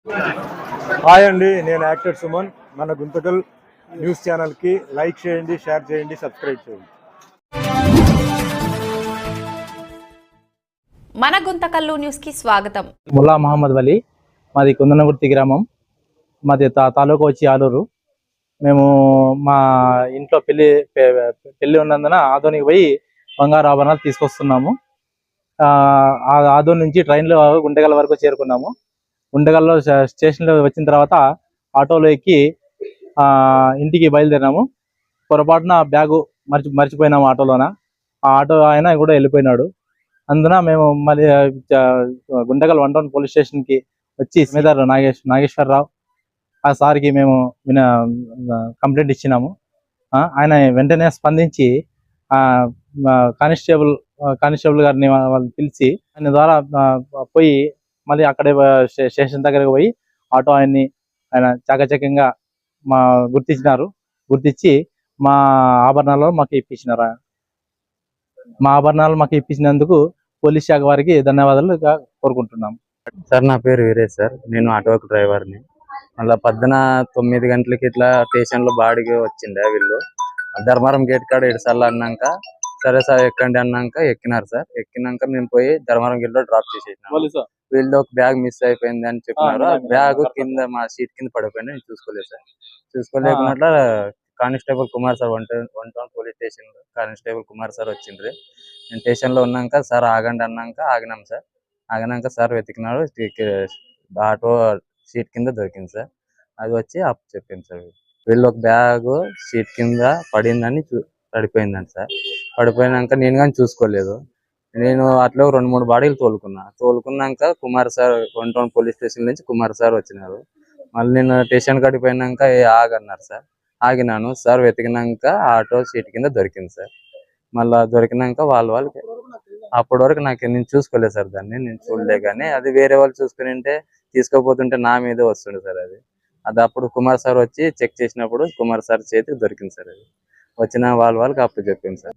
Hi అండి, నేను actor Suman. మన గుంతకల్ న్యూస్ ఛానల్కి లైక్ చేయండి, షేర్ చేయండి, సబ్స్క్రైబ్ చేయండి. మన గుంతకల్లు న్యూస్కి స్వాగతం. ముల్లా మహమ్మద్ వలి, మాది కుందనగుర్తి గ్రామం, మాది తాలూకా వచ్చి ఆలూరు. మేము మా ఇంట్లో పెళ్లి ఉన్నందున ఆదోనికి పోయి బంగారు ఆభరణాలు తీసుకొస్తున్నాము. ఆదోని నుంచి ట్రైన్లో గుంటగల్ వరకు చేరుకున్నాము. గుంటగల్లో స్టేషన్లో వచ్చిన తర్వాత ఆటోలో ఎక్కి ఇంటికి బయలుదేరినాము. పొరపాటున బ్యాగు మర్చిపోయినాము ఆటోలోన. ఆ ఆటో ఆయన కూడా వెళ్ళిపోయినాడు. అందున మేము మళ్ళీ గుంటగల్ 1 టౌన్ పోలీస్ స్టేషన్కి వచ్చి సుమేదారు నాగేశ్వరరావు ఆ సార్కి మేము కంప్లైంట్ ఇచ్చినాము. ఆయన వెంటనే స్పందించి కానిస్టేబుల్ గారిని వాళ్ళు పిలిచి ఆయన ద్వారా పోయి మళ్ళీ అక్కడే స్టేషన్ దగ్గరకు పోయి ఆటో ఆయన చాకచక్యంగా గుర్తించి మా ఆభరణాలు మాకు ఇప్పించినారు. మా ఆభరణాలు మాకు ఇప్పించినందుకు పోలీస్ శాఖ వారికి ధన్యవాదాలు కోరుకుంటున్నాం. సార్, నా పేరు వీరేష్ సార్. నేను ఆటో డ్రైవర్ని. మళ్ళీ 9 గంటలకి ఇట్లా స్టేషన్లో బాడికి వచ్చిండే వీళ్ళు. ధర్మారం గేట్ కాడ 7 సార్లు అన్నాక సరే సార్ ఎక్కండి అన్నాక ఎక్కినారు సార్. ఎక్కినాక మేము పోయి ధర్మారం గేట్ లో డ్రాప్ చేసేసినాం. వీళ్ళు ఒక బ్యాగ్ మిస్ అయిపోయింది అని చెప్పినారు. ఆ బ్యాగ్ కింద మా సీట్ కింద పడిపోయింది. నేను చూసుకోలేదు సార్. చూసుకోలేకున్నట్ల constable Kumar sir 1 town police station లో కానిస్టేబుల్ కుమార్ సార్ వచ్చిండ్రి. నేను స్టేషన్ లో ఉన్నాక సార్ ఆగండి అన్నాక ఆగినాం సార్. ఆగినాక సార్ వెతికినాడు. ఆటో సీట్ కింద దొరికింది సార్. అది వచ్చి అప్పు చెప్పింది సార్. వీళ్ళు ఒక బ్యాగ్ సీట్ కింద పడిందని పడిపోయిందండి సార్. పడిపోయినాక నేను కానీ చూసుకోలేదు. నేను అట్లా 2-3 బాడీలు తోలుకున్నాక Kumar sir 1 town police station నుంచి కుమార్ సార్ వచ్చినారు. మళ్ళీ నేను స్టేషన్ కాడికి పోయినాక ఆగన్నారు సార్. ఆగినాను సార్. వెతికినాక ఆటో సీట్ కింద దొరికింది సార్. మళ్ళా దొరికినాక వాళ్ళకి అప్పటి వరకు నేను చూసుకోలేదు సార్. నేను చూడలే. కానీ అది వేరే వాళ్ళు చూసుకుని ఉంటే తీసుకోపోతుంటే నా మీదే వస్తుండే సార్. అది అప్పుడు కుమార్ సార్ వచ్చి చెక్ చేసినప్పుడు కుమార్ సార్ చేతికి దొరికింది సార్. అది వచ్చిన వాళ్ళకి అప్పు చెప్పింది సార్.